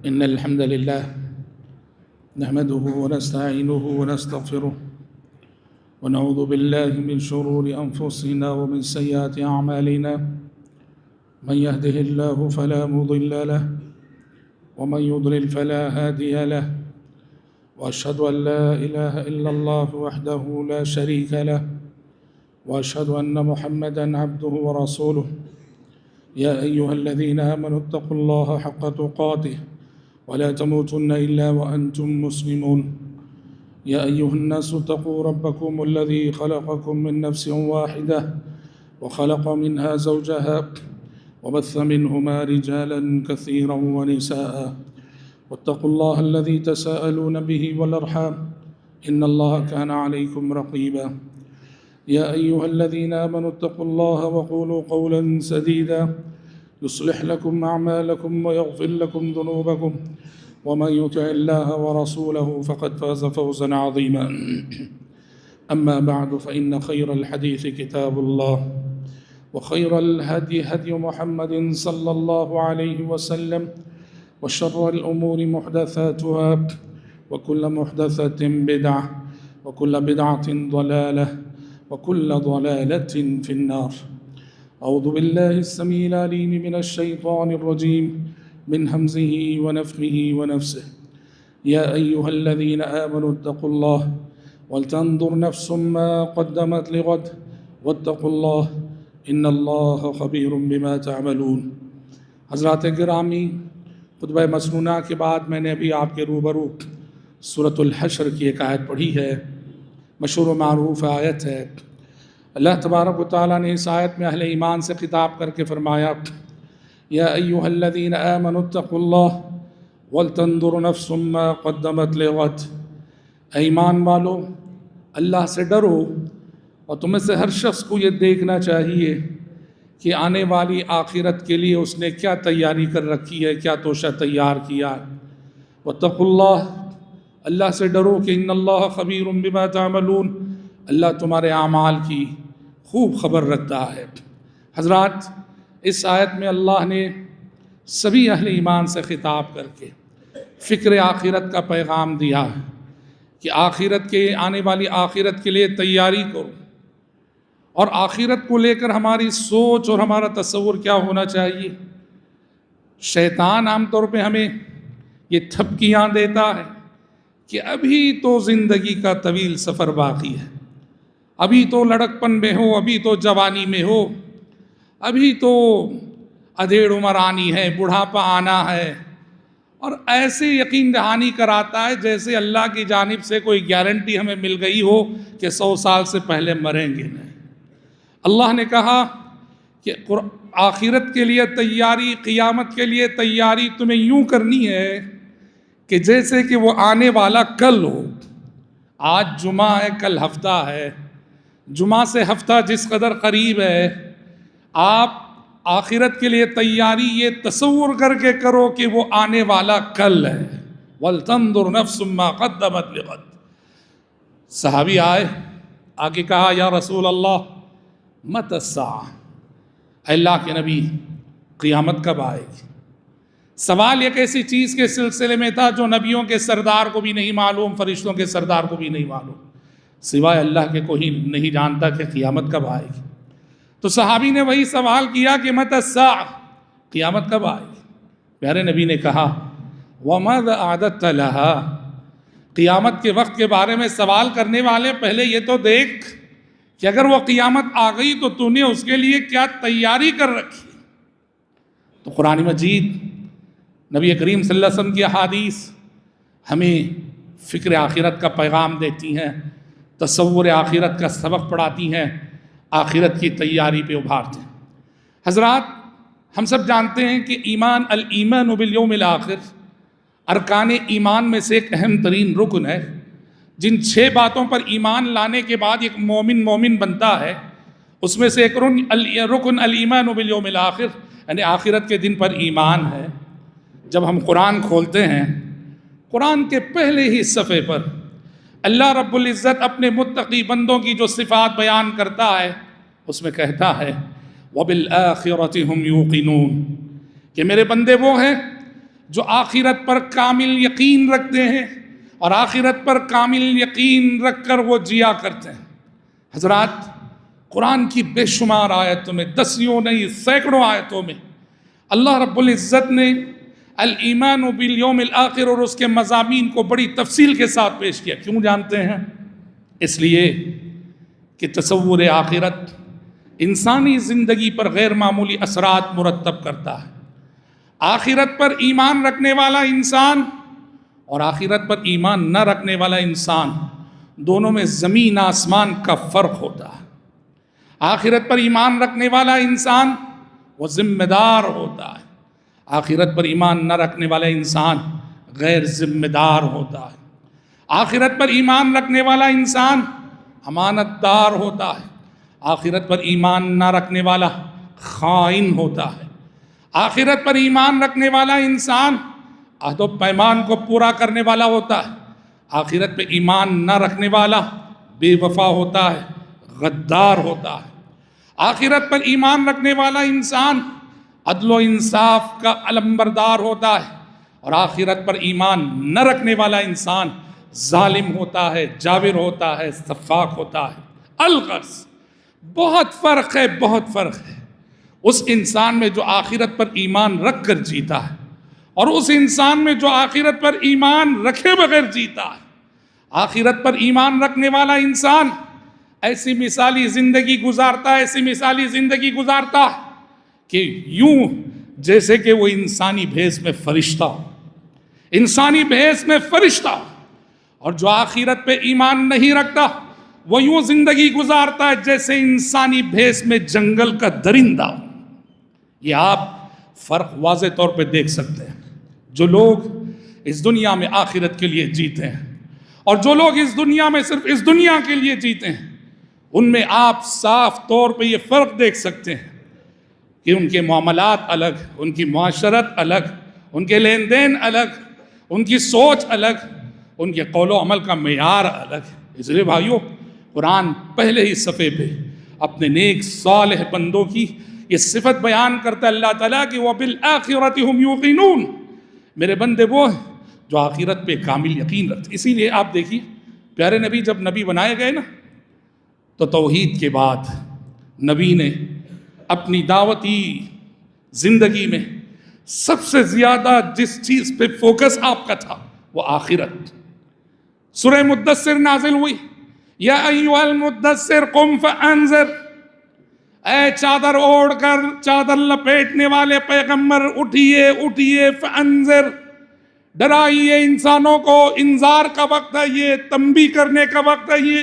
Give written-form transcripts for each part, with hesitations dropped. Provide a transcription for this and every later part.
إن الحمد لله نحمده ونستعينه ونستغفره ونعوذ بالله من شرور أنفسنا ومن سيئات أعمالنا من يهده الله فلا مضل له ومن يضلل فلا هادي له وأشهد أن لا إله إلا الله وحده لا شريك له وأشهد أن محمدًا عبده ورسوله يا أيها الذين آمنوا اتقوا الله حق تقاته ولا تموتن إلا وأنتم مسلمون يا أيها الناس اتقوا ربكم الذي خلقكم من نفس واحدة وخلق منها زوجها وبث منهما رجالا كثيرا ونساء واتقوا الله الذي تساءلون به والأرحام إن الله كان عليكم رقيبا يا أيها الذين آمنوا اتقوا الله وقولوا قولا سديدا يصلح لكم أعمالكم ويغفر لكم ذنوبكم ومن يطع الله ورسوله فقد فاز فوزا عظيما أما بعد فإن خير الحديث كتاب الله وخير الهدي هدي محمد صلى الله عليه وسلم وشر الأمور محدثاتها وكل محدثة بدعة وكل بدعة ضلالة وكل ضلالة في النار أعوذ بالله السميع العليم من الشيطان الرجيم من همزه ونفخه ونفسه يا أيها الذين آمنوا اتقوا الله ولتنظر نفس ما قدمت لغد واتقوا الله إن الله خبير بما تعملون۔ حضرات گرامی، خطبہ مسنونہ کے بعد میں نے ابھی آپ کے روبرو سورۃ الحشر کی ایک آیت پڑھی ہے، مشہور و معروف آیت ہے۔ اللہ تبارک و تعالیٰ نے اس آیت میں اہل ایمان سے خطاب کر کے فرمایا یا ایھا الذین آمنوا اتقوا اللہ ولتنظر نفس ما قدمت لغد، اے ایمان والو اللہ سے ڈرو اور تم میں سے ہر شخص کو یہ دیکھنا چاہیے کہ آنے والی آخرت کے لیے اس نے کیا تیاری کر رکھی ہے، کیا توشہ تیار کیا ہے۔ واتقوا اللہ، اللہ سے ڈرو کہ ان اللہ خبیر بما تعملون، اللہ تمہارے اعمال کی خوب خبر رکھتا ہے۔ حضرات، اس آیت میں اللہ نے سبھی اہل ایمان سے خطاب کر کے فکر آخرت کا پیغام دیا کہ آخرت کے آنے والی آخرت کے لیے تیاری کرو، اور آخرت کو لے کر ہماری سوچ اور ہمارا تصور کیا ہونا چاہیے۔ شیطان عام طور پہ ہمیں یہ تھپکیاں دیتا ہے کہ ابھی تو زندگی کا طویل سفر باقی ہے، ابھی تو لڑکپن میں ہو، ابھی تو جوانی میں ہو، ابھی تو ادھیڑ عمر آنی ہے، بڑھاپا آنا ہے، اور ایسے یقین دہانی کراتا ہے جیسے اللہ کی جانب سے کوئی گارنٹی ہمیں مل گئی ہو کہ 100 سال سے پہلے مریں گے نہیں۔ اللہ نے کہا کہ آخرت کے لیے تیاری، قیامت کے لیے تیاری تمہیں یوں کرنی ہے کہ جیسے کہ وہ آنے والا کل ہو۔ آج جمعہ ہے، کل ہفتہ ہے، جمعہ سے ہفتہ جس قدر قریب ہے، آپ آخرت کے لیے تیاری یہ تصور کر کے کرو کہ وہ آنے والا کل ہے۔ وَلْتَنْظُرْ نَفْسٌ مَّا قَدَّمَتْ لِغَدٍ۔ صحابی آئے، آگے کہا یا رسول اللہ متی الساعہ، اے اللہ کے نبی قیامت کب آئے گی؟ سوال ایک ایسی چیز کے سلسلے میں تھا جو نبیوں کے سردار کو بھی نہیں معلوم، فرشتوں کے سردار کو بھی نہیں معلوم، سوائے اللہ کے کوئی نہیں جانتا کہ قیامت کب آئے گی۔ تو صحابی نے وہی سوال کیا کہ متی الساعہ، قیامت کب آئے گی؟ پیارے نبی نے کہا وَمَاذَا أَعْدَدتَ لَهَا، قیامت کے وقت کے بارے میں سوال کرنے والے پہلے یہ تو دیکھ کہ اگر وہ قیامت آ گئی تو تو نے اس کے لیے کیا تیاری کر رکھی۔ تو قرآن مجید، نبی کریم صلی اللہ علیہ وسلم کی احادیث ہمیں فکر آخرت کا پیغام دیتی ہیں، تصور آخرت کا سبق پڑھاتی ہیں، آخرت کی تیاری پہ ابھارتے ہیں۔ حضرات، ہم سب جانتے ہیں کہ الایمان بالیوم الآخر ارکان ایمان میں سے ایک اہم ترین رکن ہے۔ جن 6 باتوں پر ایمان لانے کے بعد ایک مومن بنتا ہے، اس میں سے ایک رکن الایمان بالیوم الآخر، یعنی آخرت کے دن پر ایمان ہے۔ جب ہم قرآن کھولتے ہیں، قرآن کے پہلے ہی صفحے پر اللہ رب العزت اپنے متقی بندوں کی جو صفات بیان کرتا ہے، اس میں کہتا ہے وَبِالْآخِرَةِ هُمْ يُوقِنُونَ، کہ میرے بندے وہ ہیں جو آخرت پر کامل یقین رکھتے ہیں اور آخرت پر کامل یقین رکھ کر وہ جیا کرتے ہیں۔ حضرات، قرآن کی بے شمار آیتوں میں، دسیوں نہیں سینکڑوں آیتوں میں اللہ رب العزت نے الایمان بالیوم الآخر اور اس کے مضامین کو بڑی تفصیل کے ساتھ پیش کیا۔ کیوں جانتے ہیں؟ اس لیے کہ تصور آخرت انسانی زندگی پر غیر معمولی اثرات مرتب کرتا ہے۔ آخرت پر ایمان رکھنے والا انسان اور آخرت پر ایمان نہ رکھنے والا انسان دونوں میں زمین آسمان کا فرق ہوتا ہے۔ آخرت پر ایمان رکھنے والا انسان وہ ذمہ دار ہوتا ہے، آخرت پر ایمان نہ رکھنے والا انسان غیر ذمہ دار ہوتا ہے۔ آخرت پر ایمان رکھنے والا انسان امانت دار ہوتا ہے، آخرت پر ایمان نہ رکھنے والا خائن ہوتا ہے۔ آخرت پر ایمان رکھنے والا انسان عہد و پیمان کو پورا کرنے والا ہوتا ہے، آخرت پہ ایمان نہ رکھنے والا بے وفا ہوتا ہے، غدار ہوتا ہے۔ آخرت پر ایمان رکھنے والا انسان عدل و انصاف کا علمبردار ہوتا ہے، اور آخرت پر ایمان نہ رکھنے والا انسان ظالم ہوتا ہے، جابر ہوتا ہے، سفاک ہوتا ہے۔ الغرض بہت فرق ہے، بہت فرق ہے اس انسان میں جو آخرت پر ایمان رکھ کر جیتا ہے اور اس انسان میں جو آخرت پر ایمان رکھے بغیر جیتا ہے۔ آخرت پر ایمان رکھنے والا انسان ایسی مثالی زندگی گزارتا ہے، ایسی مثالی زندگی گزارتا ہے کہ یوں جیسے کہ وہ انسانی بھیس میں فرشتہ ہو، انسانی بھیس میں فرشتہ ہو۔ اور جو آخرت پہ ایمان نہیں رکھتا وہ یوں زندگی گزارتا ہے جیسے انسانی بھیس میں جنگل کا درندہ ہو۔ یہ آپ فرق واضح طور پہ دیکھ سکتے ہیں۔ جو لوگ اس دنیا میں آخرت کے لیے جیتے ہیں اور جو لوگ اس دنیا میں صرف اس دنیا کے لیے جیتے ہیں، ان میں آپ صاف طور پہ یہ فرق دیکھ سکتے ہیں کہ ان کے معاملات الگ، ان کی معاشرت الگ، ان کے لین دین الگ، ان کی سوچ الگ، ان کے قول و عمل کا معیار الگ۔ اس لیے بھائیو، قرآن پہلے ہی صفحے پہ اپنے نیک صالح بندوں کی یہ صفت بیان کرتا ہے اللہ تعالیٰ کہ وَبِالْآخِرَةِ هُمْ يُوقِنُونَ، میرے بندے وہ ہیں جو آخرت پہ کامل یقین رکھتے۔ اسی لیے آپ دیکھیے پیارے نبی جب نبی بنائے گئے نا تو توحید کے بعد نبی نے اپنی دعوتی زندگی میں سب سے زیادہ جس چیز پہ فوکس آپ کا تھا وہ آخرت۔ سورہ مدثر نازل ہوئی، یا ایھا المدثر قم فانذر، اے چادر اوڑھ کر چادر لپیٹنے والے پیغمبر اٹھیے اٹھیے، فانذر، ڈرائیے انسانوں کو۔ انذار کا وقت ہے یہ، تنبیہ کرنے کا وقت ہے یہ،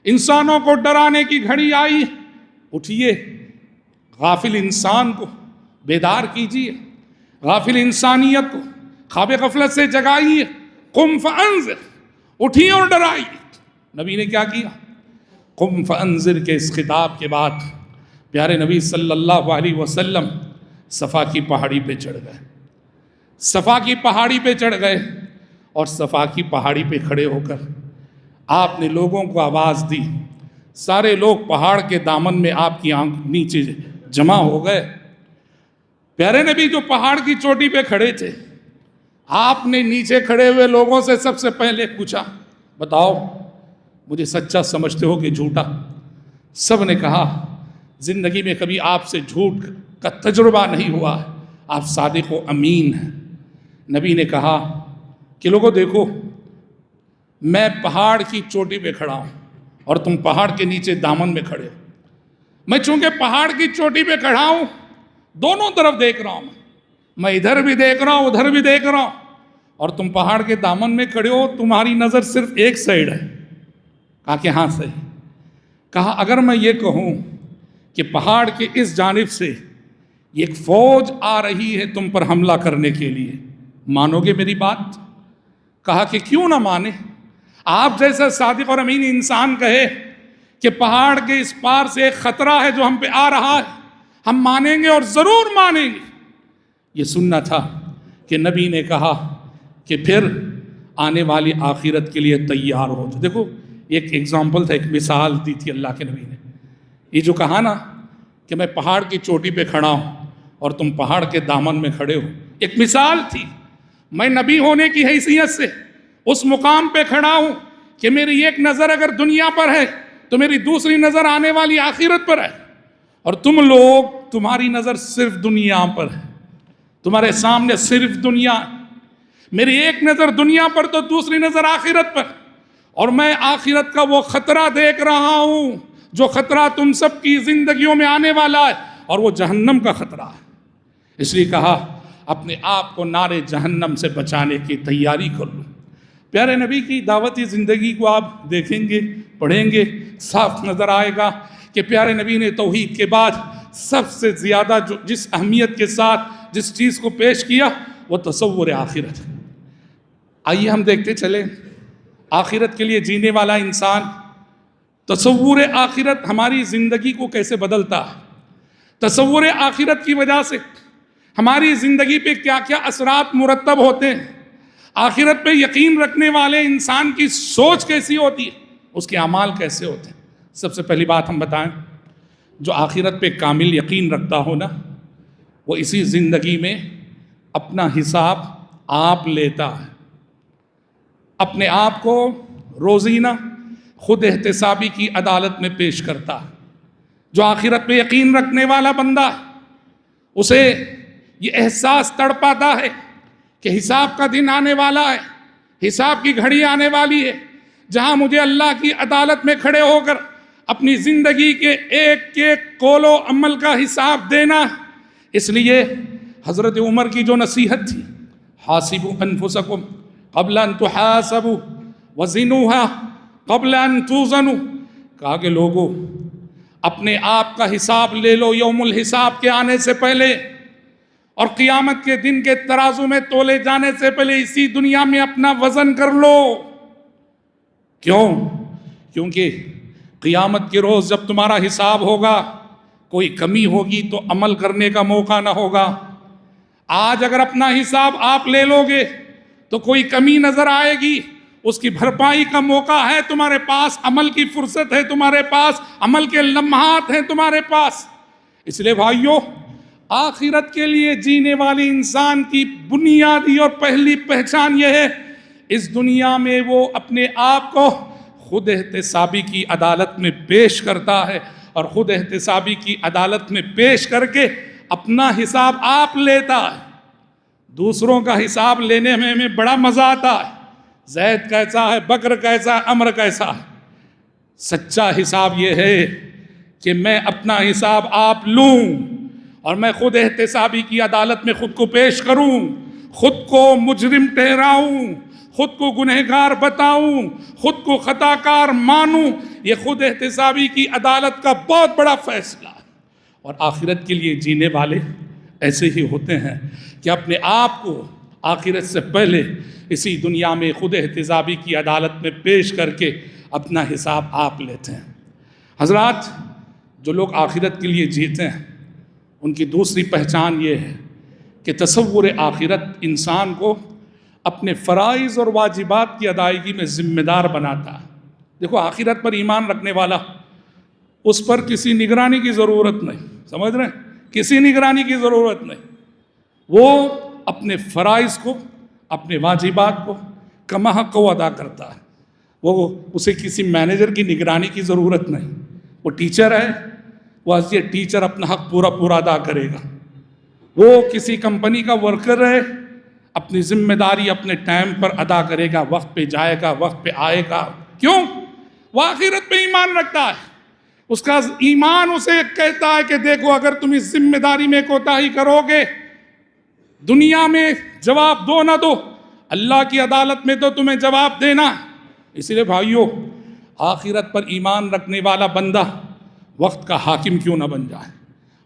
انسانوں کو ڈرانے کی گھڑی آئی۔ اٹھیے، غافل انسان کو بیدار کیجیے، غافل انسانیت کو خواب غفلت سے جگائیے۔ قم فانذر، اٹھیے اور ڈرائیے۔ نبی نے کیا کیا؟ قم فانذر کے اس خطاب کے بعد پیارے نبی صلی اللہ علیہ وسلم صفا کی پہاڑی پہ چڑھ گئے، صفا کی پہاڑی پہ چڑھ گئے اور صفا کی پہاڑی پہ کھڑے ہو کر آپ نے لوگوں کو آواز دی۔ سارے لوگ پہاڑ کے دامن میں آپ کی آنکھ نیچے جمع ہو گئے۔ پیارے نبی جو پہاڑ کی چوٹی پہ کھڑے تھے، آپ نے نیچے کھڑے ہوئے لوگوں سے سب سے پہلے پوچھا، بتاؤ مجھے سچا سمجھتے ہو کہ جھوٹا؟ سب نے کہا زندگی میں کبھی آپ سے جھوٹ کا تجربہ نہیں ہوا ہے، آپ صادق و امین ہیں۔ نبی نے کہا کہ لوگوں دیکھو، میں پہاڑ کی چوٹی پہ کھڑا ہوں اور تم پہاڑ کے نیچے دامن میں کھڑے ہو۔ میں چونکہ پہاڑ کی چوٹی پہ کھڑا ہوں، دونوں طرف دیکھ رہا ہوں، میں ادھر بھی دیکھ رہا ہوں ادھر بھی دیکھ رہا ہوں، اور تم پہاڑ کے دامن میں کھڑے ہو، تمہاری نظر صرف ایک سائیڈ ہے۔ کہا کہ ہاں صحیح۔ کہا اگر میں یہ کہوں کہ پہاڑ کے اس جانب سے ایک فوج آ رہی ہے تم پر حملہ کرنے کے لیے، مانو گے میری بات؟ کہا کہ کیوں نہ مانے، آپ جیسا صادق اور امین انسان کہے کہ پہاڑ کے اس پار سے ایک خطرہ ہے جو ہم پہ آ رہا ہے، ہم مانیں گے اور ضرور مانیں گے۔ یہ سننا تھا کہ نبی نے کہا کہ پھر آنے والی آخرت کے لیے تیار ہو جاؤ۔ دیکھو ایک ایگزامپل تھا، ایک مثال دی تھی اللہ کے نبی نے۔ یہ جو کہا نا کہ میں پہاڑ کی چوٹی پہ کھڑا ہوں اور تم پہاڑ کے دامن میں کھڑے ہو، ایک مثال تھی۔ میں نبی ہونے کی حیثیت سے اس مقام پہ کھڑا ہوں کہ میری ایک نظر اگر دنیا پر ہے تو میری دوسری نظر آنے والی آخرت پر ہے، اور تم لوگ تمہاری نظر صرف دنیا پر ہے، تمہارے سامنے صرف دنیا ہے۔ میری ایک نظر دنیا پر تو دوسری نظر آخرت پر، اور میں آخرت کا وہ خطرہ دیکھ رہا ہوں جو خطرہ تم سب کی زندگیوں میں آنے والا ہے، اور وہ جہنم کا خطرہ ہے۔ اس لیے کہا اپنے آپ کو نار جہنم سے بچانے کی تیاری کر لو۔ پیارے نبی کی دعوتی زندگی کو آپ دیکھیں گے، پڑھیں گے، صاف نظر آئے گا کہ پیارے نبی نے توحید کے بعد سب سے زیادہ جس اہمیت کے ساتھ جس چیز کو پیش کیا وہ تصور آخرت ہے۔ آئیے ہم دیکھتے چلیں آخرت کے لیے جینے والا انسان تصور آخرت ہماری زندگی کو کیسے بدلتا ہے، تصور آخرت کی وجہ سے ہماری زندگی پہ کیا کیا اثرات مرتب ہوتے ہیں، آخرت پہ یقین رکھنے والے انسان کی سوچ کیسی ہوتی ہے، اس کے اعمال کیسے ہوتے ہیں۔ سب سے پہلی بات ہم بتائیں، جو آخرت پہ کامل یقین رکھتا ہو نا، وہ اسی زندگی میں اپنا حساب آپ لیتا ہے، اپنے آپ کو روزینہ خود احتسابی کی عدالت میں پیش کرتا ہے۔ جو آخرت پہ یقین رکھنے والا بندہ اسے یہ احساس تڑپاتا ہے کہ حساب کا دن آنے والا ہے، حساب کی گھڑی آنے والی ہے، جہاں مجھے اللہ کی عدالت میں کھڑے ہو کر اپنی زندگی کے ایک ایک قول و عمل کا حساب دینا۔ اس لیے حضرت عمر کی جو نصیحت تھی، حاسبوا انفسکم قبل ان تحاسبوا وزنوها قبل ان توزنوا، کہا کہ لوگوں اپنے آپ کا حساب لے لو یوم الحساب کے آنے سے پہلے، اور قیامت کے دن کے ترازو میں تولے جانے سے پہلے اسی دنیا میں اپنا وزن کر لو۔ کیوں؟ کیونکہ قیامت کے روز جب تمہارا حساب ہوگا کوئی کمی ہوگی تو عمل کرنے کا موقع نہ ہوگا۔ آج اگر اپنا حساب آپ لے لو گے تو کوئی کمی نظر آئے گی، اس کی بھرپائی کا موقع ہے تمہارے پاس، عمل کی فرصت ہے تمہارے پاس، عمل کے لمحات ہیں تمہارے پاس۔ اس لیے بھائیو، آخرت کے لیے جینے والے انسان کی بنیادی اور پہلی پہچان یہ ہے، اس دنیا میں وہ اپنے آپ کو خود احتسابی کی عدالت میں پیش کرتا ہے، اور خود احتسابی کی عدالت میں پیش کر کے اپنا حساب آپ لیتا ہے۔ دوسروں کا حساب لینے میں ہمیں بڑا مزہ آتا ہے، زید کیسا ہے، بکر کیسا ہے، عمر کیسا ہے۔ سچا حساب یہ ہے کہ میں اپنا حساب آپ لوں اور میں خود احتسابی کی عدالت میں خود کو پیش کروں، خود کو مجرم ٹھہراؤں، خود کو گنہگار بتاؤں، خود کو خطا کار مانوں۔ یہ خود احتسابی کی عدالت کا بہت بڑا فیصلہ ہے۔ اور آخرت کے لیے جینے والے ایسے ہی ہوتے ہیں کہ اپنے آپ کو آخرت سے پہلے اسی دنیا میں خود احتسابی کی عدالت میں پیش کر کے اپنا حساب آپ لیتے ہیں۔ حضرات، جو لوگ آخرت کے لیے جیتے ہیں ان کی دوسری پہچان یہ ہے کہ تصور آخرت انسان کو اپنے فرائض اور واجبات کی ادائیگی میں ذمہ دار بناتا ہے۔ دیکھو، آخرت پر ایمان رکھنے والا، اس پر کسی نگرانی کی ضرورت نہیں، سمجھ رہے ہیں؟ کسی نگرانی کی ضرورت نہیں۔ وہ اپنے فرائض کو، اپنے واجبات کو کما حق ادا کرتا ہے۔ وہ اسے کسی مینیجر کی نگرانی کی ضرورت نہیں۔ وہ ٹیچر ہے، وہ ایز اے ٹیچر اپنا حق پورا ادا کرے گا۔ وہ کسی کمپنی کا ورکر ہے، اپنی ذمہ داری اپنے ٹائم پر ادا کرے گا، وقت پہ جائے گا، وقت پہ آئے گا۔ کیوں؟ وہ آخرت پہ ایمان رکھتا ہے۔ اس کا ایمان اسے کہتا ہے کہ دیکھو، اگر تم اس ذمہ داری میں کوتاہی کرو گے، دنیا میں جواب دو نہ دو، اللہ کی عدالت میں تو تمہیں جواب دینا۔ اس لیے بھائیو، آخرت پر ایمان رکھنے والا بندہ وقت کا حاکم کیوں نہ بن جائے،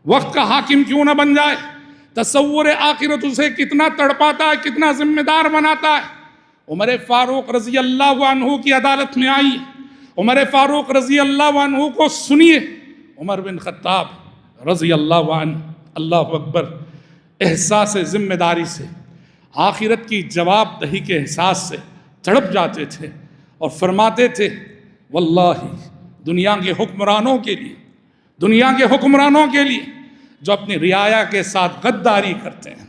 وقت کا حاکم کیوں نہ بن جائے۔ تصور آخرت اسے کتنا تڑپاتا ہے، کتنا ذمہ دار بناتا ہے۔ عمر فاروق رضی اللہ عنہ کی عدالت میں آئی، عمر فاروق رضی اللہ عنہ کو سنیے۔ عمر بن خطاب رضی اللہ عنہ، اللہ اکبر، احساس ذمہ داری سے، آخرت کی جواب دہی کے احساس سے تڑپ جاتے تھے اور فرماتے تھے، واللہ دنیا کے حکمرانوں کے لیے، دنیا کے حکمرانوں کے لیے جو اپنی رعایا کے ساتھ غداری کرتے ہیں،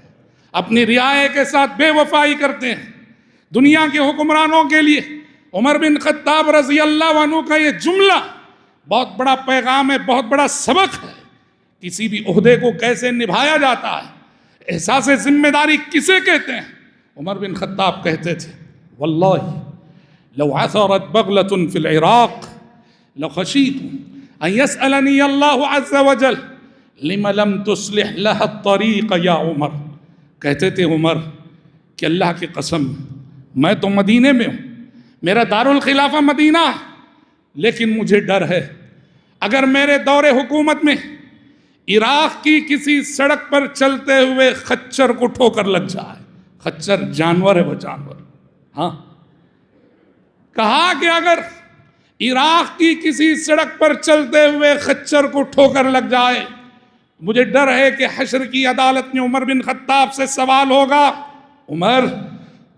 اپنی رعایا کے ساتھ بے وفائی کرتے ہیں دنیا کے حکمرانوں کے لیے۔ عمر بن خطاب رضی اللہ عنہ کا یہ جملہ بہت بڑا پیغام ہے، بہت بڑا سبق ہے، کسی بھی عہدے کو کیسے نبھایا جاتا ہے، احساس ذمہ داری کسے کہتے ہیں۔ عمر بن خطاب کہتے تھے واللہ لو عثرت بغلة في العراق لخشیت ان يسألنی اللہ عز وجل لم لم تصلح لها الطریق یا عمر۔ کہتے تھے عمر کہ اللہ کی قسم میں تو مدینے میں ہوں، میرا دارالخلافہ مدینہ ہے، لیکن مجھے ڈر ہے اگر میرے دور حکومت میں عراق کی کسی سڑک پر چلتے ہوئے خچر کو ٹھوکر لگ جائے۔ خچر جانور ہے، وہ جانور، ہاں۔ کہا کہ اگر عراق کی کسی سڑک پر چلتے ہوئے خچر کو ٹھوکر لگ جائے، مجھے ڈر ہے کہ حشر کی عدالت میں عمر بن خطاب سے سوال ہوگا، عمر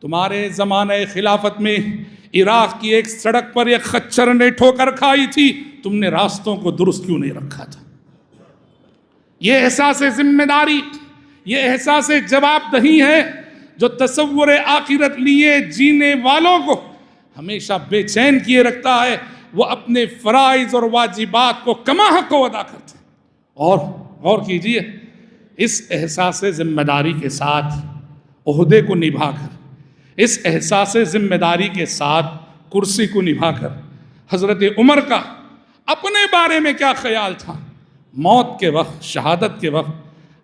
تمہارے زمانہ خلافت میں عراق کی ایک سڑک پر ایک خچر نے ٹھوکر کھائی تھی، تم نے راستوں کو درست کیوں نہیں رکھا تھا؟ یہ احساس ذمہ داری، یہ احساس جواب دہی ہے جو تصور آخرت لیے جینے والوں کو ہمیشہ بے چین کیے رکھتا ہے۔ وہ اپنے فرائض اور واجبات کو کما حق ادا کرتے ہیں۔ اور غور کیجئے، اس احساس ذمہ داری کے ساتھ عہدے کو نبھا کر، اس احساس ذمہ داری کے ساتھ کرسی کو نبھا کر، حضرت عمر کا اپنے بارے میں کیا خیال تھا؟ موت کے وقت، شہادت کے وقت،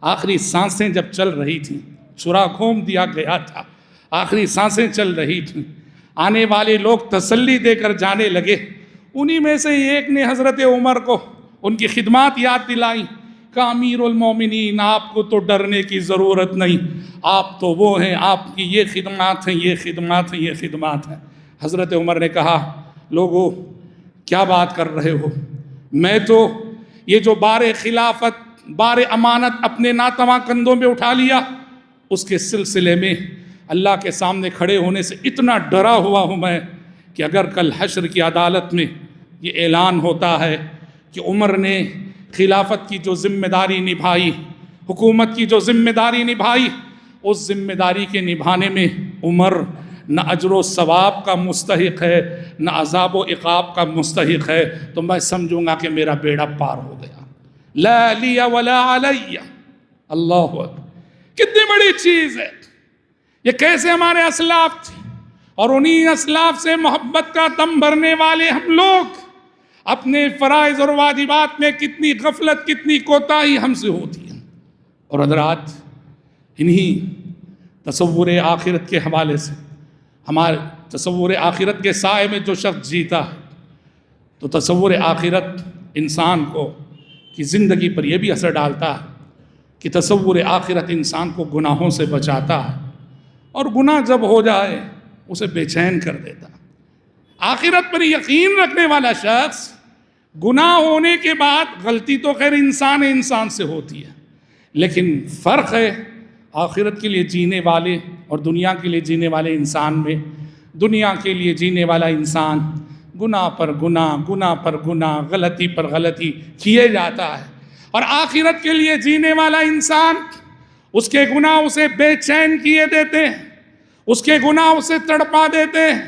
آخری سانسیں جب چل رہی تھیں، چھرا گھوم دیا گیا تھا، آخری سانسیں چل رہی تھیں، آنے والے لوگ تسلی دے کر جانے لگے، انہی میں سے ایک نے حضرت عمر کو ان کی خدمات یاد دلائیں کہ امیر المومنین آپ کو تو ڈرنے کی ضرورت نہیں، آپ تو وہ ہیں، آپ کی یہ خدمات ہیں، یہ خدمات ہیں، یہ خدمات ہیں۔ حضرت عمر نے کہا لوگو کیا بات کر رہے ہو، میں تو یہ جو بار خلافت، بار امانت اپنے ناتواں کندھوں میں اٹھا لیا، اس کے سلسلے میں اللہ کے سامنے کھڑے ہونے سے اتنا ڈرا ہوا ہوں میں کہ اگر کل حشر کی عدالت میں یہ اعلان ہوتا ہے کہ عمر نے خلافت کی جو ذمہ داری نبھائی، حکومت کی جو ذمہ داری نبھائی، اس ذمہ داری کے نبھانے میں عمر نہ اجر و ثواب کا مستحق ہے، نہ عذاب و عقاب کا مستحق ہے، تو میں سمجھوں گا کہ میرا بیڑا پار ہو گیا۔ لا لی ولا علی، اللہ اکبر، کتنی بڑی چیز ہے یہ! کیسے ہمارے اسلاف تھے، اور انہی اسلاف سے محبت کا دم بھرنے والے ہم لوگ اپنے فرائض اور واجبات میں کتنی غفلت، کتنی کوتاہی ہم سے ہوتی ہے۔ اور حضرات، انہی تصور آخرت کے حوالے سے، ہمارے تصور آخرت کے سائے میں جو شخص جیتا ہے، تو تصور آخرت انسان کو کی زندگی پر یہ بھی اثر ڈالتا ہے کہ تصور آخرت انسان کو گناہوں سے بچاتا ہے، اور گناہ جب ہو جائے اسے بے چین کر دیتا ہے۔ آخرت پر یقین رکھنے والا شخص گناہ ہونے کے بعد، غلطی تو خیر انسان سے ہوتی ہے، لیکن فرق ہے آخرت کے لیے جینے والے اور دنیا کے لیے جینے والے انسان میں۔ دنیا کے لیے جینے والا انسان گناہ پر گناہ، گناہ پر گناہ، غلطی پر غلطی کیے جاتا ہے، اور آخرت کے لیے جینے والا انسان، اس کے گناہ اسے بے چین کیے دیتے ہیں، اس کے گناہ اسے تڑپا دیتے ہیں۔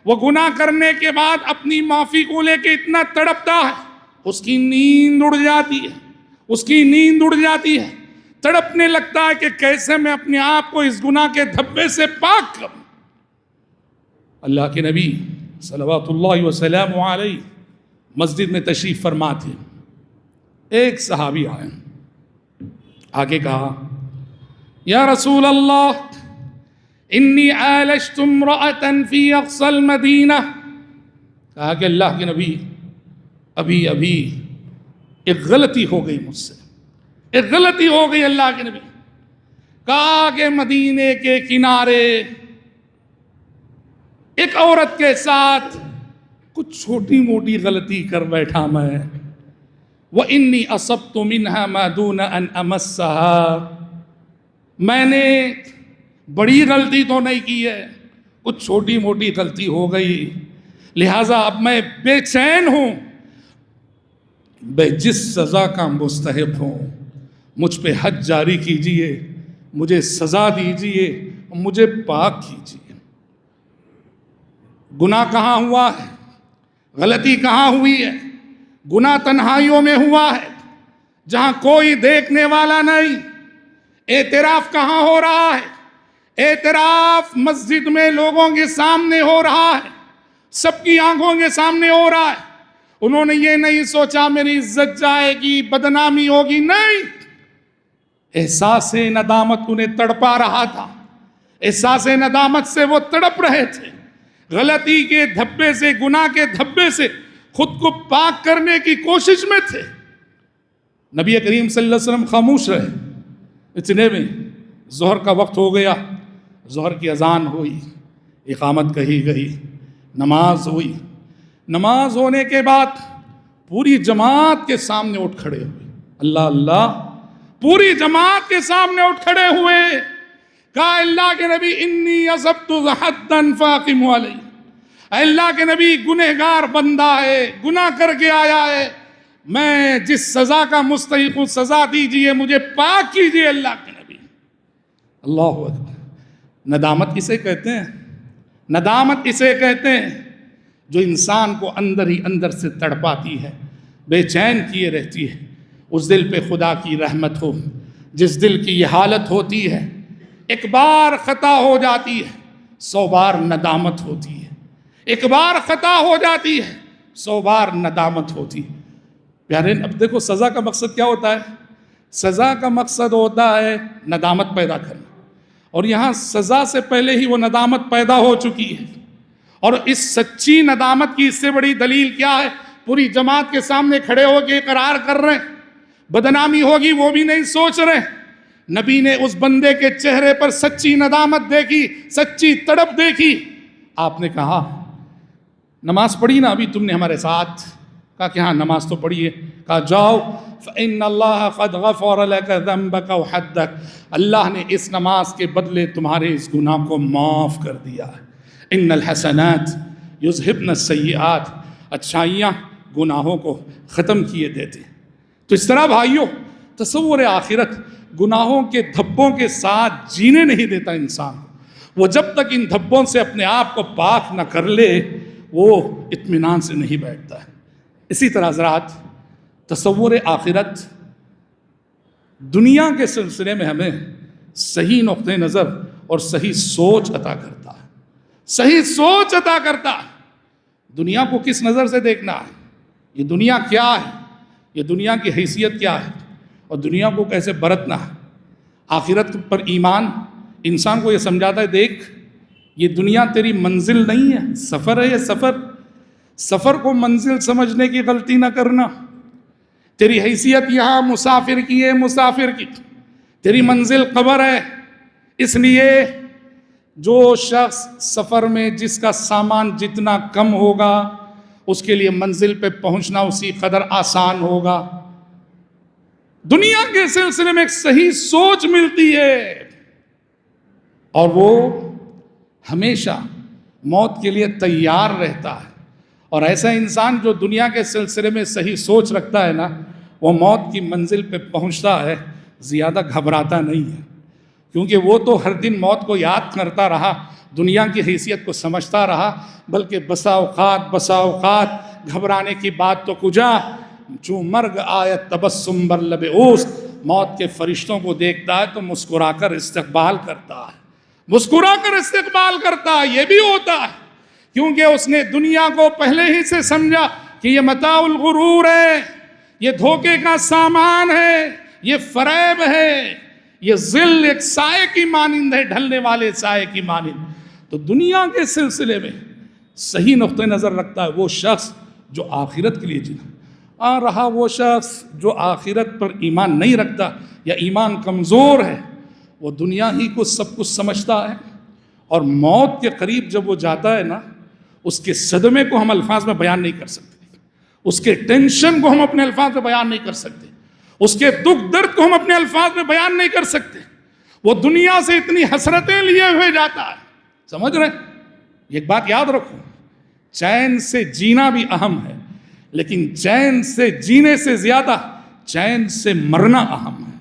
وہ گناہ کرنے کے بعد اپنی معافی کو لے کے اتنا تڑپتا ہے، اس کی نیند اڑ جاتی ہے، اس کی نیند اڑ جاتی ہے، تڑپنے لگتا ہے کہ کیسے میں اپنے آپ کو اس گناہ کے دھبے سے پاک کروں۔ اللہ کے نبی صلوات اللہ وسلم علیہ مسجد میں تشریف فرما تھے، ایک صحابی آئے، آگے کہا یا رسول اللہ انی عالجت امرأة فی اقصی المدینہ، کہا کہ اللہ کے نبی ابھی ایک غلطی ہو گئی مجھ سے، ایک غلطی ہو گئی اللہ کے نبی۔ کہا کہ مدینے کے کنارے ایک عورت کے ساتھ کچھ چھوٹی موٹی غلطی کر بیٹھا میں، وَإِنِّي أَصَبْتُ مِنْهَا مَا دُونَ أَنْ أَمَسَّهَا، میں نے بڑی غلطی تو نہیں کی ہے، کچھ چھوٹی موٹی غلطی ہو گئی، لہٰذا اب میں بے چین ہوں، میں جس سزا کا مستحق ہوں، مجھ پہ حد جاری کیجئے، مجھے سزا دیجئے، مجھے پاک کیجئے۔ گناہ کہاں ہوا ہے؟ غلطی کہاں ہوئی ہے؟ گناہ تنہائیوں میں ہوا ہے، جہاں کوئی دیکھنے والا نہیں۔ اعتراف کہاں ہو رہا ہے؟ اعتراف مسجد میں لوگوں کے سامنے ہو رہا ہے، سب کی آنکھوں کے سامنے ہو رہا ہے۔ انہوں نے یہ نہیں سوچا میری عزت جائے گی، بدنامی ہوگی، نہیں۔ احساس ندامت انہیں تڑپا رہا تھا، احساس ندامت سے وہ تڑپ رہے تھے، غلطی کے دھبے سے، گناہ کے دھبے سے خود کو پاک کرنے کی کوشش میں تھے۔ نبی کریم صلی اللہ علیہ وسلم خاموش رہے۔ اتنے میں ظہر کا وقت ہو گیا، ظہر کی اذان ہوئی، اقامت کہی گئی، نماز ہوئی۔ نماز ہونے کے بعد پوری جماعت کے سامنے اٹھ کھڑے ہوئے، اللہ اللہ، پوری جماعت کے سامنے اٹھ کھڑے ہوئے، کہا اللہ کے نبی انی اصبت حدا فاقم علی، اے اللہ کے نبی گنہگار بندہ ہے، گناہ کر کے آیا ہے، میں جس سزا کا مستحق ہوں سزا دیجئے، مجھے پاک کیجئے اللہ کے نبی۔ اللہ اکبر۔ ندامت کسے کہتے ہیں؟ ندامت اسے کہتے ہیں جو انسان کو اندر ہی اندر سے تڑپاتی ہے، بے چین کیے رہتی ہے۔ اس دل پہ خدا کی رحمت ہو، جس دل کی یہ حالت ہوتی ہے، ایک بار خطا ہو جاتی ہے 100 بار ندامت ہوتی ہے، ایک بار خطا ہو جاتی ہے 100 بار ندامت ہوتی ہے۔ پیارے، اب دیکھو سزا کا مقصد کیا ہوتا ہے؟ سزا کا مقصد ہوتا ہے ندامت پیدا کرنا، اور یہاں سزا سے پہلے ہی وہ ندامت پیدا ہو چکی ہے۔ اور اس سچی ندامت کی اس سے بڑی دلیل کیا ہے؟ پوری جماعت کے سامنے کھڑے ہو کے اقرار کر رہے ہیں، بدنامی ہوگی وہ بھی نہیں سوچ رہے۔ نبی نے اس بندے کے چہرے پر سچی ندامت دیکھی، سچی تڑپ دیکھی۔ آپ نے کہا نماز پڑھی نا ابھی تم نے ہمارے ساتھ؟ کہا کہ ہاں نماز تو پڑھی ہے۔ کہا جاؤ فإن اللہ قد غفر لك ذنبك وحدك، اللہ نے اس نماز کے بدلے تمہارے اس گناہ کو معاف کر دیا ہے۔ ان الحسنات یذہبن السیئات، اچھائیاں گناہوں کو ختم کیے دیتے۔ تو اس طرح بھائیوں، تصور آخرت گناہوں کے دھبوں کے ساتھ جینے نہیں دیتا انسان کو۔ وہ جب تک ان دھبوں سے اپنے آپ کو پاک نہ کر لے وہ اطمینان سے نہیں بیٹھتا ہے۔ اسی طرح حضرات، تصور آخرت دنیا کے سلسلے میں ہمیں صحیح نقطہ نظر اور صحیح سوچ عطا کرتا ہے، صحیح سوچ عطا کرتا ہے۔ دنیا کو کس نظر سے دیکھنا ہے، یہ دنیا کیا ہے، یہ دنیا کی حیثیت کیا ہے، اور دنیا کو کیسے برتنا ہے۔ آخرت پر ایمان انسان کو یہ سمجھاتا ہے، دیکھ یہ دنیا تیری منزل نہیں ہے، سفر ہے، یہ سفر کو منزل سمجھنے کی غلطی نہ کرنا۔ تیری حیثیت یہاں مسافر کی ہے، مسافر کی، تیری منزل قبر ہے۔ اس لیے جو شخص سفر میں جس کا سامان جتنا کم ہوگا اس کے لیے منزل پہ پہنچنا اسی قدر آسان ہوگا۔ دنیا کے سلسلے میں ایک صحیح سوچ ملتی ہے، اور وہ ہمیشہ موت کے لیے تیار رہتا ہے۔ اور ایسا انسان جو دنیا کے سلسلے میں صحیح سوچ رکھتا ہے نا، وہ موت کی منزل پہ پہنچتا ہے زیادہ گھبراتا نہیں ہے، کیونکہ وہ تو ہر دن موت کو یاد کرتا رہا، دنیا کی حیثیت کو سمجھتا رہا، بلکہ بسا اوقات گھبرانے کی بات تو کجا، جو مرگ آیت تبسم بر لب اوست، موت کے فرشتوں کو دیکھتا ہے تو مسکرا کر استقبال کرتا ہے، مسکرا کر استقبال کرتا ہے۔ یہ بھی ہوتا ہے کیونکہ اس نے دنیا کو پہلے ہی سے سمجھا کہ یہ متاع الغرور ہے، یہ دھوکے کا سامان ہے، یہ فریب ہے، یہ ظل ایک سائے کی مانند ہے، ڈھلنے والے سائے کی مانند۔ تو دنیا کے سلسلے میں صحیح نقطہ نظر رکھتا ہے وہ شخص جو آخرت کے لیے جینا رہا۔ وہ شخص جو آخرت پر ایمان نہیں رکھتا یا ایمان کمزور ہے، وہ دنیا ہی کو سب کچھ سمجھتا ہے، اور موت کے قریب جب وہ جاتا ہے نا، اس کے صدمے کو ہم الفاظ میں بیان نہیں کر سکتے، اس کے ٹینشن کو ہم اپنے الفاظ میں بیان نہیں کر سکتے، اس کے دکھ درد کو ہم اپنے الفاظ میں بیان نہیں کر سکتے۔ وہ دنیا سے اتنی حسرتیں لیے ہوئے جاتا ہے، سمجھ رہے ہیں؟ ایک بات یاد رکھو، چین سے جینا بھی اہم ہے، لیکن چین سے جینے سے زیادہ چین سے مرنا اہم ہے۔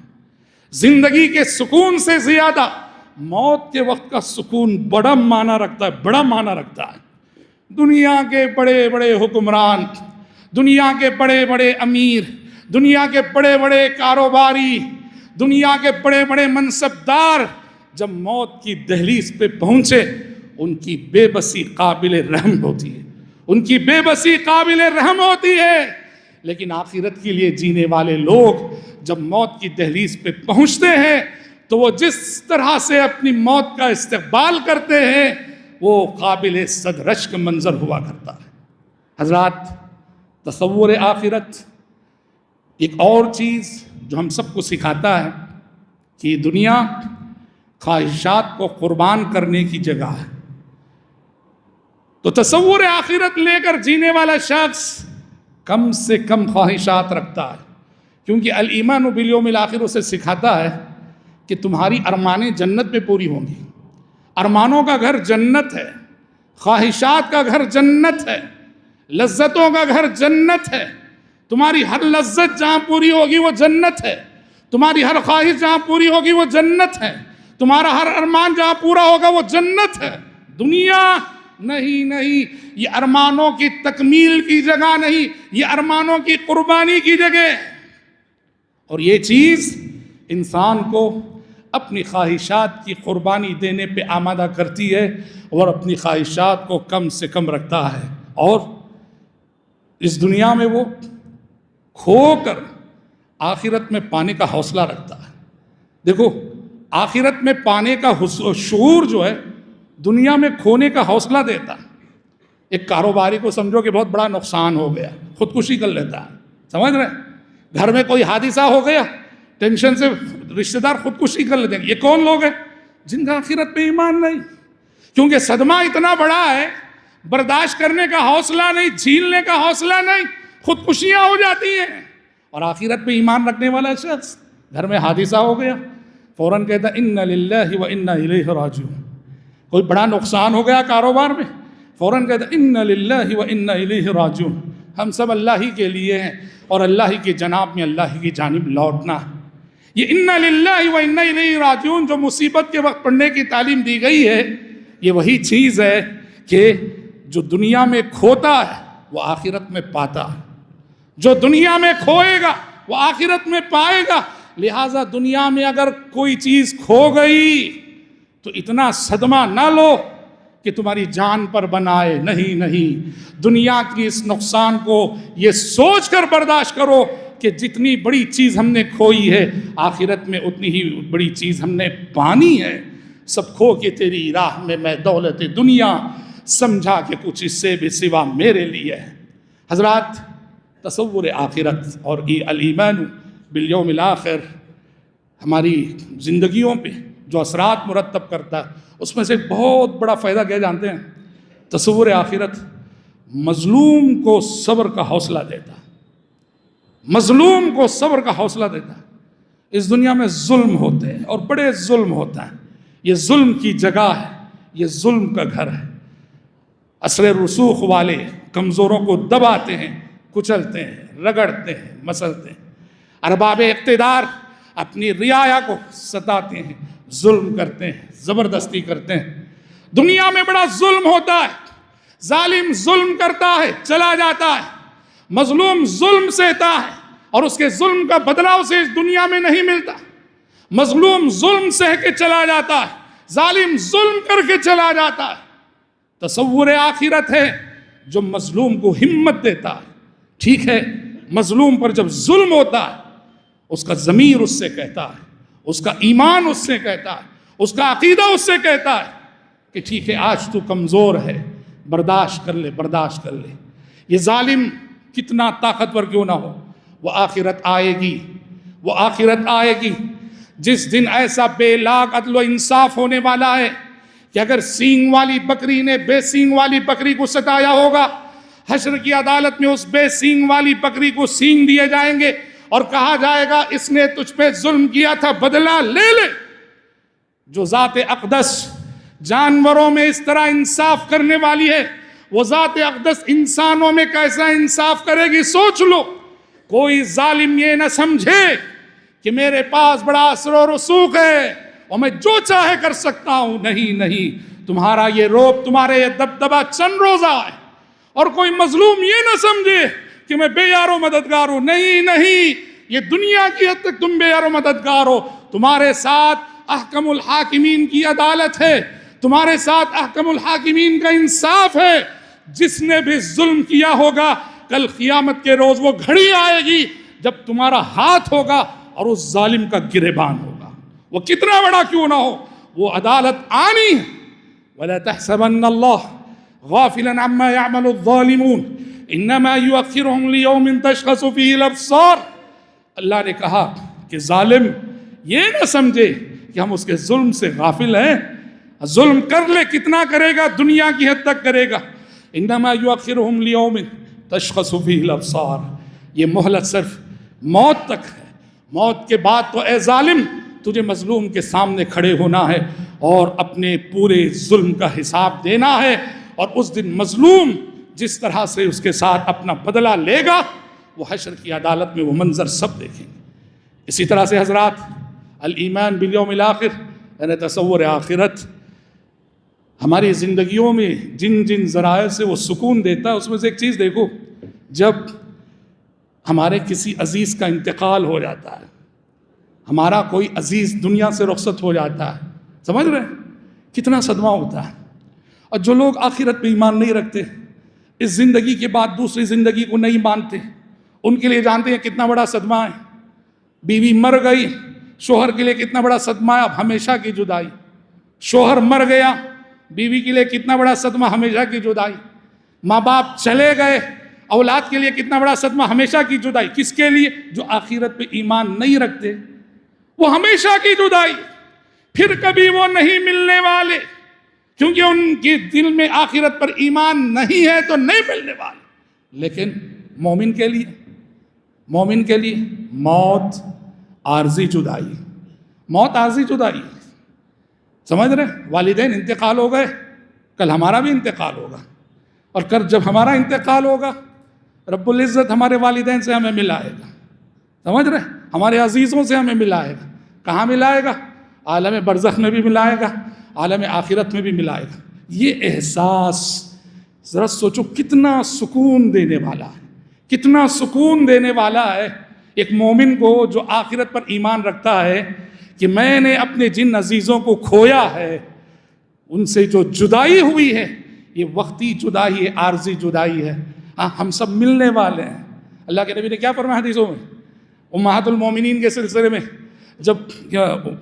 زندگی کے سکون سے زیادہ موت کے وقت کا سکون بڑا معنی رکھتا ہے. دنیا کے بڑے بڑے حکمران، دنیا کے بڑے بڑے امیر، دنیا کے بڑے بڑے کاروباری، دنیا کے بڑے بڑے منصبدار جب موت کی دہلیز پہ پہنچے، ان کی بے بسی قابل رحم ہوتی ہے، ان کی بے بسی قابل رحم ہوتی ہے. لیکن آخرت کے لیے جینے والے لوگ جب موت کی دہلیز پہ پہنچتے ہیں تو وہ جس طرح سے اپنی موت کا استقبال کرتے ہیں وہ قابل صد رشک منظر ہوا کرتا ہے. حضرات، تصور آخرت ایک اور چیز جو ہم سب کو سکھاتا ہے کہ یہ دنیا خواہشات کو قربان کرنے کی جگہ ہے. تو تصور آخرت لے کر جینے والا شخص کم سے کم خواہشات رکھتا ہے، کیونکہ الایمان بالیوم الآخر اسے سکھاتا ہے کہ تمہاری ارمانیں جنت میں پوری ہوں گی. ارمانوں کا گھر جنت ہے، خواہشات کا گھر جنت ہے، لذتوں کا گھر جنت ہے. تمہاری ہر لذت جہاں پوری ہوگی وہ جنت ہے، تمہاری ہر خواہش جہاں پوری ہوگی وہ جنت ہے، تمہارا ہر ارمان جہاں پورا ہوگا وہ جنت ہے. دنیا نہیں، یہ ارمانوں کی تکمیل کی جگہ نہیں، یہ ارمانوں کی قربانی کی جگہ. اور یہ چیز انسان کو اپنی خواہشات کی قربانی دینے پہ آمادہ کرتی ہے اور اپنی خواہشات کو کم سے کم رکھتا ہے، اور اس دنیا میں وہ کھو کر آخرت میں پانے کا حوصلہ رکھتا ہے. دیکھو، آخرت میں پانے کا شعور جو ہے دنیا میں کھونے کا حوصلہ دیتا ہے. ایک کاروباری کو سمجھو کہ بہت بڑا نقصان ہو گیا، خودکشی کر لیتا ہے. سمجھ رہے ہیں؟ گھر میں کوئی حادثہ ہو گیا، ٹینشن سے رشتہ دار خودکشی کر لیتے ہیں. یہ کون لوگ ہیں؟ جن کا آخرت پہ ایمان نہیں، کیونکہ صدمہ اتنا بڑا ہے، برداشت کرنے کا حوصلہ نہیں، جھیلنے کا حوصلہ نہیں، خودکشیاں ہو جاتی ہیں. اور آخرت پہ ایمان رکھنے والا شخص گھر میں حادثہ ہو گیا فوراً کہتا ہے انا للہ و انا الیہ راجعون. کوئی بڑا نقصان ہو گیا کاروبار میں، فوراً کہتا ہے انا للہ و انا الیہ راجعون. ہم سب اللہ ہی کے لیے ہیں اور اللہ ہی کے جناب میں اللہ ہی کی جانب لوٹنا. یہ انا للہ و انا الیہ راجعون جو مصیبت کے وقت پڑھنے کی تعلیم دی گئی ہے، یہ وہی چیز ہے کہ جو دنیا میں کھوتا ہے وہ آخرت میں پاتا ہے، جو دنیا میں کھوئے گا وہ آخرت میں پائے گا. لہٰذا دنیا میں اگر کوئی چیز کھو گئی تو اتنا صدمہ نہ لو کہ تمہاری جان پر بنائے. نہیں، دنیا کی اس نقصان کو یہ سوچ کر برداشت کرو کہ جتنی بڑی چیز ہم نے کھوئی ہے آخرت میں اتنی ہی بڑی چیز ہم نے پانی ہے. سب کھو کے تیری راہ میں دولت دنیا سمجھا کہ کچھ اس سے بھی سوا میرے لیے ہے. حضرات، تصور آخرت اور یہ الایمان بالیوم الآخر ہماری زندگیوں پہ جو اثرات مرتب کرتا ہے اس میں سے ایک بہت بڑا فائدہ کیا جانتے ہیں؟ تصور آخرت مظلوم کو صبر کا حوصلہ دیتا ہے. مظلوم کو صبر کا حوصلہ دیتا ہے. اس دنیا میں ظلم ہوتے ہیں اور بڑے ظلم ہوتا ہے. یہ ظلم کی جگہ ہے، یہ ظلم کا گھر ہے. عصر رسوخ والے کمزوروں کو دباتے ہیں، کچلتے ہیں، رگڑتے ہیں، مسلتے ہیں. ارباب اقتدار اپنی رعایا کو ستاتے ہیں، ظلم کرتے ہیں، زبردستی کرتے ہیں. دنیا میں بڑا ظلم ہوتا ہے. ظالم ظلم کرتا ہے، چلا جاتا ہے. مظلوم ظلم سہتا ہے اور اس کے ظلم کا بدلہ اسے اس دنیا میں نہیں ملتا. مظلوم ظلم سہ کے چلا جاتا ہے، ظالم ظلم کر کے چلا جاتا ہے. تصور آخرت ہے جو مظلوم کو ہمت دیتا ہے. ٹھیک ہے، مظلوم پر جب ظلم ہوتا ہے اس کا ضمیر اس سے کہتا ہے، اس کا ایمان اس سے کہتا ہے، اس کا عقیدہ اس سے کہتا ہے کہ ٹھیک ہے آج تو کمزور ہے، برداشت کر لے. یہ ظالم کتنا طاقتور کیوں نہ ہو، وہ آخرت آئے گی جس دن ایسا بے لاگ عدل و انصاف ہونے والا ہے کہ اگر سینگ والی بکری نے بے سینگ والی بکری کو ستایا ہوگا، حشر کی عدالت میں اس بے سینگ والی بکری کو سینگ دیے جائیں گے اور کہا جائے گا اس نے تجھ پہ ظلم کیا تھا، بدلہ لے لے. جو ذات اقدس جانوروں میں اس طرح انصاف کرنے والی ہے، وہ ذات اقدس انسانوں میں کیسا انصاف کرے گی؟ سوچ لو. کوئی ظالم یہ نہ سمجھے کہ میرے پاس بڑا اثر و رسوخ ہے اور میں جو چاہے کر سکتا ہوں. نہیں، تمہارا یہ روب، تمہارے یہ دبدبہ چند روزہ ہے. اور کوئی مظلوم یہ نہ سمجھے کہ میں بے یار و مددگار ہوں. نہیں، یہ دنیا کی حد تک تم بے یار و مددگار ہو. تمہارے ساتھ احکم الحاکمین کی عدالت ہے، تمہارے ساتھ احکم الحاکمین کا انصاف ہے. جس نے بھی ظلم کیا ہوگا، کل قیامت کے روز وہ گھڑی آئے گی جب تمہارا ہاتھ ہوگا اور اس ظالم کا گریبان ہوگا، وہ کتنا بڑا کیوں نہ ہو. وہ عدالت آنی ہے. وَلَا تَحْسَبَنَّ اللَّهَ غَافِلًا عَمَّا يَعْمَلُ الظَّالِمُونَ إِنَّمَا يُؤَخِّرُهُمْ لِيَوْمٍ تَشْخَصُ فِيهِ الْأَبْصَارُ. اللہ نے کہا کہ ظالم یہ نہ سمجھے کہ ہم اس کے ظلم سے غافل ہیں. ظلم کر لے، کتنا کرے گا، دنیا کی حد تک کرے گا. انما یؤخرہم لیوم تشخص فیہ الابصار. یہ مہلت صرف موت تک ہے. موت کے بعد تو اے ظالم تجھے مظلوم کے سامنے کھڑے ہونا ہے اور اپنے پورے ظلم کا حساب دینا ہے. اور اس دن مظلوم جس طرح سے اس کے ساتھ اپنا بدلہ لے گا، وہ حشر کی عدالت میں وہ منظر سب دیکھیں گے. اسی طرح سے حضرات، الایمان بالیوم الآخر یعنی تصور آخرت ہماری زندگیوں میں جن ذرائع سے وہ سکون دیتا ہے، اس میں سے ایک چیز دیکھو، جب ہمارے کسی عزیز کا انتقال ہو جاتا ہے، ہمارا کوئی عزیز دنیا سے رخصت ہو جاتا ہے، سمجھ رہے ہیں کتنا صدمہ ہوتا ہے. اور جو لوگ آخرت پہ ایمان نہیں رکھتے، اس زندگی کے بعد دوسری زندگی کو نہیں مانتے، ان کے لیے جانتے ہیں کتنا بڑا صدمہ ہے. بیوی مر گئی، شوہر کے لیے کتنا بڑا صدمہ ہے، اب ہمیشہ کی جدائی. شوہر مر گیا، بیوی کے لیے کتنا بڑا صدمہ، ہمیشہ کی جدائی. ماں باپ چلے گئے، اولاد کے لیے کتنا بڑا صدمہ، ہمیشہ کی جدائی. کس کے لیے؟ جو آخرت پہ ایمان نہیں رکھتے، وہ ہمیشہ کی جدائی. پھر کبھی وہ نہیں ملنے والے، کیونکہ ان کے دل میں آخرت پر ایمان نہیں ہے تو نہیں ملنے والے. لیکن مومن کے لیے موت عارضی جدائی. موت عارضی جدائی، سمجھ رہے؟ والدین انتقال ہو گئے، کل ہمارا بھی انتقال ہوگا. اور کل جب ہمارا انتقال ہوگا، رب العزت ہمارے والدین سے ہمیں ملائے گا. سمجھ رہے؟ ہمارے عزیزوں سے ہمیں ملائے گا. کہاں ملائے گا؟ عالم برزخ میں بھی ملائے گا، عالم آخرت میں بھی ملائے گا. یہ احساس ذرا سوچو کتنا سکون دینے والا ہے، کتنا سکون دینے والا ہے ایک مومن کو جو آخرت پر ایمان رکھتا ہے، کہ میں نے اپنے جن عزیزوں کو کھویا ہے، ان سے جو جدائی ہوئی ہے، یہ وقتی جدائی ہے، عارضی جدائی ہے. ہم سب ملنے والے ہیں. اللہ کے نبی نے کیا فرمایا حدیثوں میں، امہات المومنین کے سلسلے میں، جب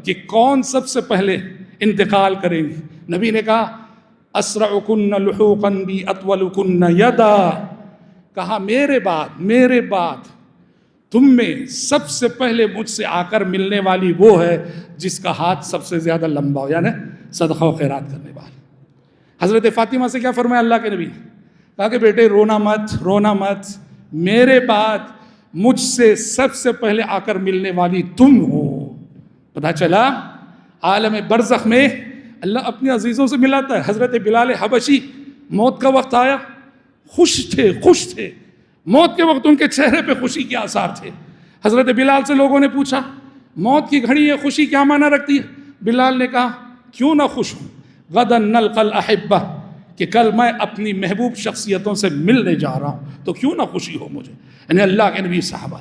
کہ کون سب سے پہلے انتقال کریں گے، نبی نے کہا اسرعکن لحوقا بی اطولکن یدا. کہا میرے بعد تم میں سب سے پہلے مجھ سے آ کر ملنے والی وہ ہے جس کا ہاتھ سب سے زیادہ لمبا ہو، یعنی صدقہ و خیرات کرنے والی. حضرت فاطمہ سے کیا فرمایا اللہ کے نبی نے؟ کہا کہ بیٹے رونا مت، میرے بعد مجھ سے سب سے پہلے آ کر ملنے والی تم ہو. پتہ چلا عالم برزخ میں اللہ اپنے عزیزوں سے ملاتا ہے. حضرت بلال حبشی موت کا وقت آیا، خوش تھے. موت کے وقت ان کے چہرے پہ خوشی کے آثار تھے. حضرت بلال سے لوگوں نے پوچھا موت کی گھڑی ہے، خوشی کیا معنی رکھتی ہے؟ بلال نے کہا کیوں نہ خوش ہوں، غدا نلقى الاحبہ، کہ کل میں اپنی محبوب شخصیتوں سے ملنے جا رہا ہوں، تو کیوں نہ خوشی ہو مجھے. یعنی اللہ کے نبی صحابہ.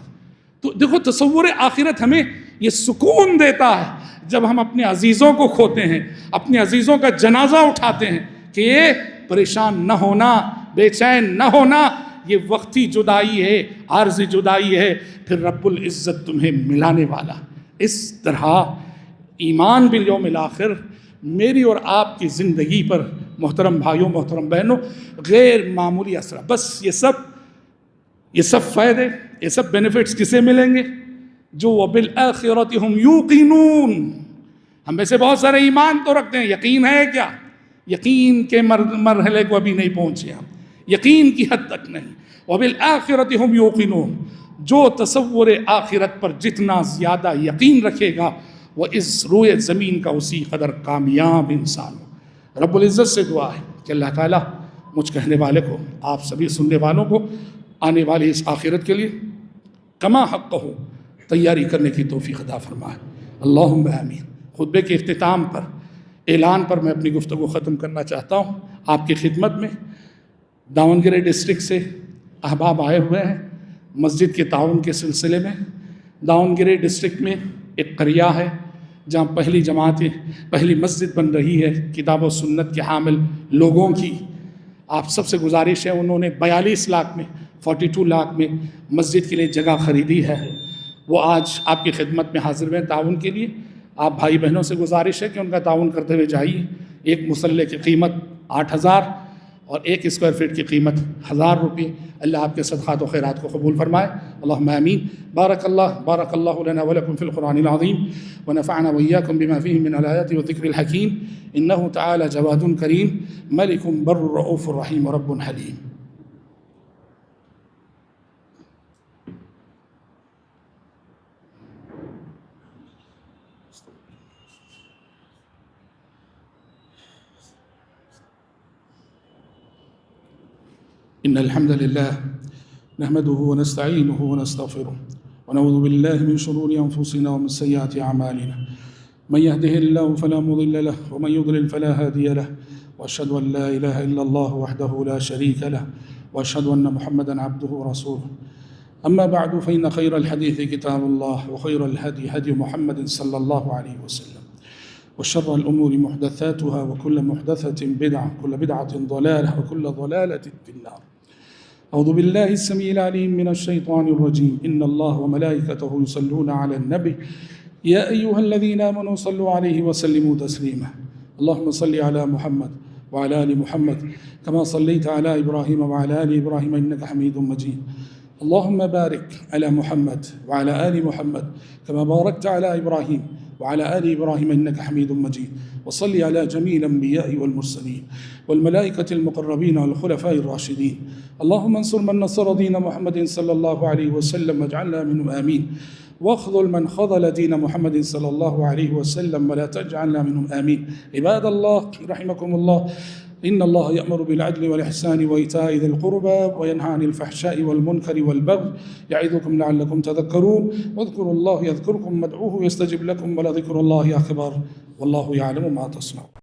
تو دیکھو تصور آخرت ہمیں یہ سکون دیتا ہے جب ہم اپنے عزیزوں کو کھوتے ہیں، اپنے عزیزوں کا جنازہ اٹھاتے ہیں، کہ یہ پریشان نہ ہونا، بے چین نہ ہونا، یہ وقتی جدائی ہے، عارضی جدائی ہے، پھر رب العزت تمہیں ملانے والا. اس طرح ایمان بالیوم الآخر میری اور آپ کی زندگی پر محترم بھائیوں، محترم بہنوں، غیر معمولی اثر. بس یہ سب فائدے، یہ سب بینیفٹس کسے ملیں گے؟ جو وبالآخرۃ ہم یوقنون. ہم میں سے بہت سارے ایمان تو رکھتے ہیں، یقین ہے کیا؟ یقین کے مرحلے کو ابھی نہیں پہنچے ہم، یقین کی حد تک نہیں. وبالآخرۃ ہم یوقنون. جو تصور آخرت پر جتنا زیادہ یقین رکھے گا، وہ اس روئے زمین کا اسی قدر کامیاب انسان ہو. رب العزت سے دعا ہے کہ اللہ تعالیٰ مجھ کہنے والے کو، آپ سبھی سننے والوں کو، آنے والی اس آخرت کے لیے کما حق ہو تیاری کرنے کی توفیق عطا فرمائے، اللہم آمین۔ خطبے کے اختتام پر، اعلان پر میں اپنی گفتگو ختم کرنا چاہتا ہوں۔ آپ کی خدمت میں داونگیرے ڈسٹرکٹ سے احباب آئے ہوئے ہیں مسجد کے تعاون کے سلسلے میں۔ داونگیرے ڈسٹرکٹ میں ایک قریہ ہے جہاں پہلی مسجد بن رہی ہے کتاب و سنت کے حامل لوگوں کی۔ آپ سب سے گزارش ہے، انہوں نے 42 لاکھ میں 42 لاکھ میں مسجد کے لیے جگہ خریدی ہے، وہ آج آپ کی خدمت میں حاضر ہوئے تعاون کے لیے۔ آپ بھائی بہنوں سے گزارش ہے کہ ان کا تعاون کرتے ہوئے جائیے۔ ایک مصلے کی قیمت 8,000 اور 1 اسکوائر فٹ کی قیمت 1,000 روپے۔ اللہ آپ کے صدقات و خیرات کو قبول فرمائے، اللہم آمین۔ بارک اللہ لنا ولکم فی القرآن العظیم ونفعنا وإیاکم بما فیہ من الآیات والذکر الحکیم، انہ تعالی جواد کریم ملک بر رؤوف رحیم رب حلیم۔ إن الحمد لله نحمده ونستعينه ونستغفره ونعوذ بالله من شرور أنفسنا ومن سيئات أعمالنا، من يهده الله فلا مضل له ومن يضلل فلا هادي له، وأشهد أن لا إله إلا الله وحده لا شريك له، وأشهد أن محمدا عبده ورسوله. أما بعد، فإن خير الحديث كتاب الله، وخير الهدي هدي محمد صلى الله عليه وسلم، وشر الأمور محدثاتها، وكل محدثة بدعة، وكل بدعة ضلالة، وكل ضلالة في النار. أعوذ بالله السميع العليم من الشيطان الرجيم. إن الله وملائكته يصلون على النبي يا أيها الذين آمنوا صلوا عليه وسلموا تسليما. اللهم صل على محمد وعلى آل محمد كما صليت على إبراهيم وعلى آل إبراهيم إنك حميد مجيد. اللهم بارك على محمد وعلى آل محمد كما باركت على إبراهيم وعلى آل إبراهيم إنك حميد مجيد. وصل على جميع الأنبياء والمرسلين والملائكة المقربين والخلفاء الراشدين. اللهم انصر من نصر دين محمد صلى الله عليه وسلم واجعلنا منهم آمين، واخذل من خذل دين محمد صلى الله عليه وسلم ولا تجعلنا منهم آمين. عباد الله رحمكم الله، إن الله يأمر بالعدل والإحسان وإيتاء ذي القربى وينهى عن الفحشاء والمنكر والبغي يعظكم لعلكم تذكرون. واذكروا الله يذكركم وادعوه يستجب لكم ولذكر الله أكبر والله يعلم ما تصنعون.